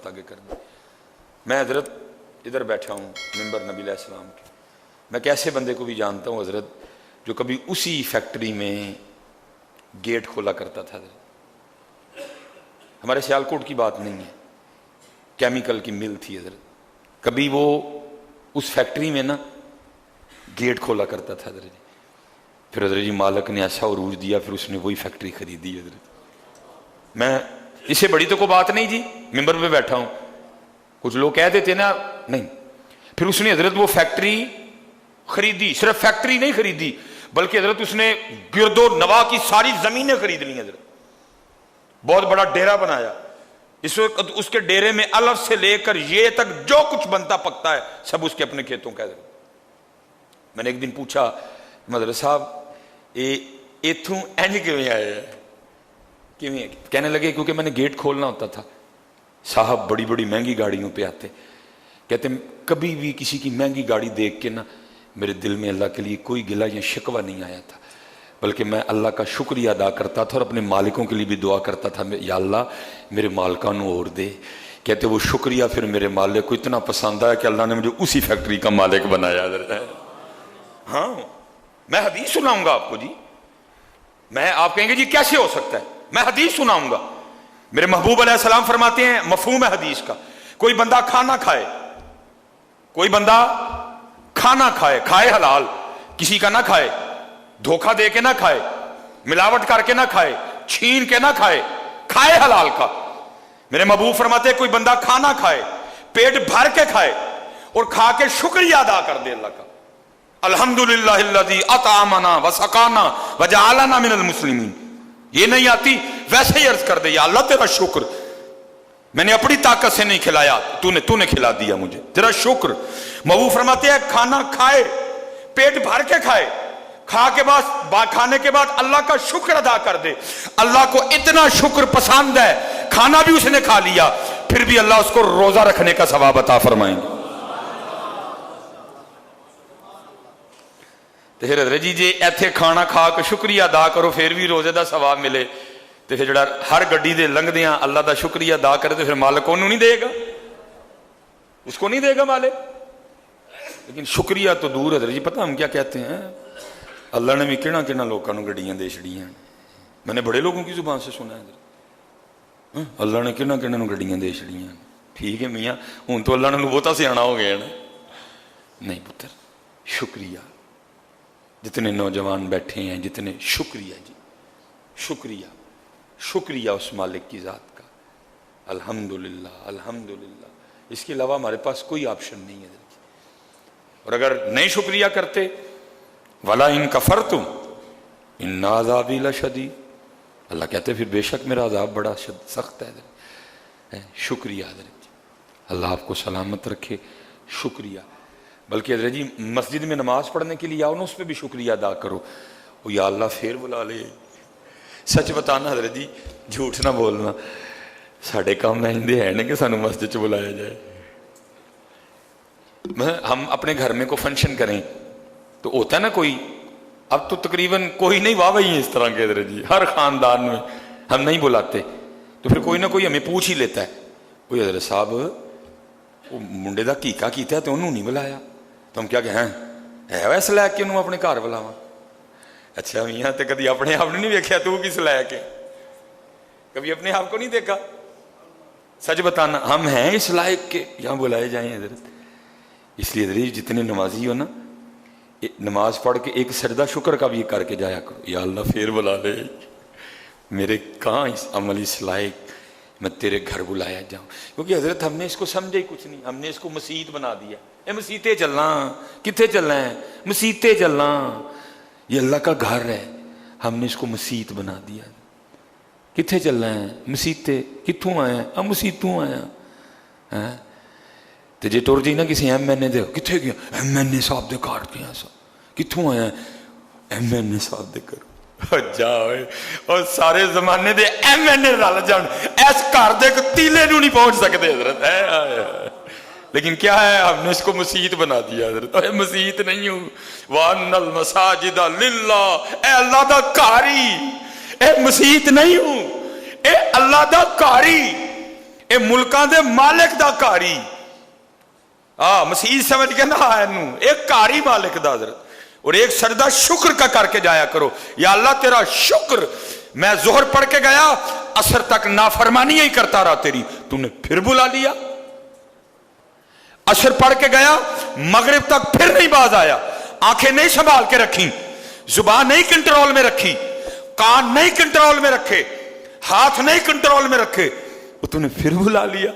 آگے کر دیں. میں حضرت ادھر بیٹھا ہوں منبر نبی علیہ السلام کے. میں کیسے بندے کو بھی جانتا ہوں حضرت جو کبھی اسی فیکٹری میں گیٹ کھولا کرتا تھا. حضرت ہمارے سیالکوٹ کی بات نہیں ہے, کیمیکل کی مل تھی حضرت, کبھی وہ اس فیکٹری میں نا گیٹ کھولا کرتا تھا حضرت. پھر حضرت جی مالک نے ایسا عروج دیا, پھر اس نے وہی فیکٹری خریدی حضرت. میں اس سے بڑی تو کوئی بات نہیں جی, ممبر پہ بیٹھا ہوں. کچھ لوگ کہہ دیتے نا نہیں, پھر اس نے حضرت وہ فیکٹری خریدی. صرف فیکٹری نہیں خریدی بلکہ حضرت اس نے گرد و نواح کی ساری زمینیں خرید لی حضرت. بہت بڑا ڈیرا بنایا. اس وقت اس کے ڈیرے میں الف سے لے کر یہ تک جو کچھ بنتا پکتا ہے سب اس کے اپنے کھیتوں کا حضرت. میں نے ایک دن پوچھا مدر صاحب ایتھوں اینج کیویں آئے ہیں, کیویں؟ کہنے لگے کیونکہ میں نے گیٹ کھولنا ہوتا تھا. صاحب بڑی بڑی مہنگی گاڑیوں پہ آتے, کہتے کبھی بھی کسی کی مہنگی گاڑی دیکھ کے نا میرے دل میں اللہ کے لیے کوئی گلہ یا شکوہ نہیں آیا تھا, بلکہ میں اللہ کا شکریہ ادا کرتا تھا اور اپنے مالکوں کے لیے بھی دعا کرتا تھا, یا اللہ میرے مالکانوں اور دے. کہتے وہ شکریہ پھر میرے مالک کو اتنا پسند آیا کہ اللہ نے مجھے اسی فیکٹری کا مالک بنایا. ہاں میں حدیث سناؤں گا آپ کو جی. میں آپ کہیں گے جی کیسے ہو سکتا ہے, میں حدیث سناؤں گا. میرے محبوب علیہ السلام فرماتے ہیں مفہوم ہے حدیث کا, کوئی بندہ کھانا کھائے, کوئی بندہ کھانا کھائے, کھائے حلال, کسی کا نہ کھائے, دھوکہ دے کے نہ کھائے, ملاوٹ کر کے نہ کھائے, چھین کے نہ کھائے, کھائے حلال کا. میرے محبوب فرماتے ہیں کوئی بندہ کھانا کھائے, پیٹ بھر کے کھائے اور کھا کے شکریہ ادا کر دے اللہ کا, الحمدللہ الذی اطعمنا وسقانا وجعلنا من المسلمین. یہ نہیں آتی ویسے ہی عرض کر دے یا اللہ تیرا شکر, میں نے اپنی طاقت سے نہیں کھلایا, تو نے کھلا دیا مجھے, تیرا شکر. محبوب فرماتے ہیں کھانا کھائے, پیٹ بھر کے کھائے, کھانے کے بعد اللہ کا شکر ادا کر دے. اللہ کو اتنا شکر پسند ہے, کھانا بھی اس نے کھا لیا, پھر بھی اللہ اس کو روزہ رکھنے کا ثواب عطا فرمائیں گے. تو پھر حضرت جی ایتھے کھانا کھا کے شکریہ ادا کرو پھر بھی روزے دا ثواب ملے, تو پھر جڑا ہر گڈی دے لنگدیاں اللہ دا شکریہ ادا کرے تو پھر مالک انہوں نہیں دے گا, اس کو نہیں دے گا مالک. لیکن شکریہ تو دور حضرت جی, پتہ ہم کیا کہتے ہیں, اللہ نے بھی کہنا کہنا لوگوں کو گڈیاں دے چھڑیاں. میں نے بڑے لوگوں کی زبان سے سنا ہے اللہ نے کہنا کہنا گڈیاں دے چھڑیاں. ٹھیک ہے میاں, ہوں تو اللہ نے بہتا سیاح ہو گیا نا. نہیں پتر, شکریہ. جتنے نوجوان بیٹھے ہیں جتنے, شکریہ جی, شکریہ, شکریہ اس مالک کی ذات کا. الحمدللہ الحمدللہ, اس کے علاوہ ہمارے پاس کوئی آپشن نہیں ہے. اور اگر نہیں شکریہ کرتے وَلَا إِن كَفَرْتُمْ إِنَّ عَذَابِي لَشَدِيدٌ, اللہ کہتے پھر بے شک میرا عذاب بڑا سخت ہے. شکریہ حضرت, اللہ آپ کو سلامت رکھے. شکریہ. بلکہ حضرت جی مسجد میں نماز پڑھنے کے لیے آؤ نا, اس پہ بھی شکریہ ادا کرو. او یا اللہ پھر بلا لے. سچ بتانا حضرت جی, جھوٹ نہ بولنا, ساڑھے کام ایندے ہیں نا کہ سانو مسجد چ بلایا جائے. ہم اپنے گھر میں کوئی فنکشن کریں تو ہوتا ہے نا کوئی, اب تو تقریباً کوئی نہیں واہ وہی ہے اس طرح کے حضرت جی, ہر خاندان میں ہم نہیں بلاتے, تو پھر کوئی نہ کوئی ہمیں پوچھ ہی لیتا ہے, کوئی حضرت صاحب وہ منڈے دا کیکا کیتا ہے تو انہوں نہیں بلایا. تو ہم کیا کہ ہے ویسے لے کے انہوں اپنے گھر بلاواں. اچھا میاں تے کدی اپنے آپ نے نہیں دیکھا تو کس لائق ہے, کبھی اپنے آپ کو نہیں دیکھا. سچ بتانا ہم ہیں اس لائق کے یہاں بلائے جائیں حضرت. اس لیے حضرت جتنے نمازی ہو نا, نماز پڑھ کے ایک سجدہ شکر کا بھی کر کے جایا کرو, یا اللہ پھر بلا لے, میرے کہاں اس عمل اس لائق میں تیرے گھر بلایا جاؤں. کیونکہ حضرت ہم نے اس کو سمجھا ہی کچھ نہیں, ہم نے اس کو مسیت بنا دیا. اے مسیتے چلنا, کتنے چلنا ہے, مسیتے چلنا, یہ اللہ کا گھر ہے, ہم نے اس کو مسیت بنا دیا. کتنے چلنا ہے, مسیتے, کتوں آیا, ہم مسیتوں آیا. تو جی ٹر جی نا کسی ایم این اے دے, کتنے گیا, ایم این اے صاحب دے گھر گیا سا, کتوں آیا, ایم این اے صاحب دے گھر. جاؤ اور سارے زمانے دے ایم این اے رل جان, ایس گھر دے تیلے نو نہیں پہنچ سکتے حضرت. لیکن کیا ہے, ہم نے اس کو مسیت بنا دیا حضرت. اے مسیت نہیں ہوں, وَأَنَّ الْمَسَاجِدَ لِلَّهِ, اے اللہ دا کاری, اے مسیت نہیں ہوں, اے اللہ دا کاری. اے ملکاں دے مالک دا کاری مسیح سمجھ کے نہ ایک کاری مالک دا حضرت. اور ایک سجدہ شکر کا کر کے جایا کرو, یا اللہ تیرا شکر, میں ظہر پڑھ کے گیا عصر تک نافرمانی ہی کرتا رہا تیری, تو نے پھر بلا لیا. عصر پڑھ کے گیا مغرب تک پھر نہیں باز آیا, آنکھیں نہیں سنبھال کے رکھی, زبان نہیں کنٹرول میں رکھی, کان نہیں کنٹرول میں رکھے, ہاتھ نہیں کنٹرول میں رکھے, وہ تو نے پھر بلا لیا.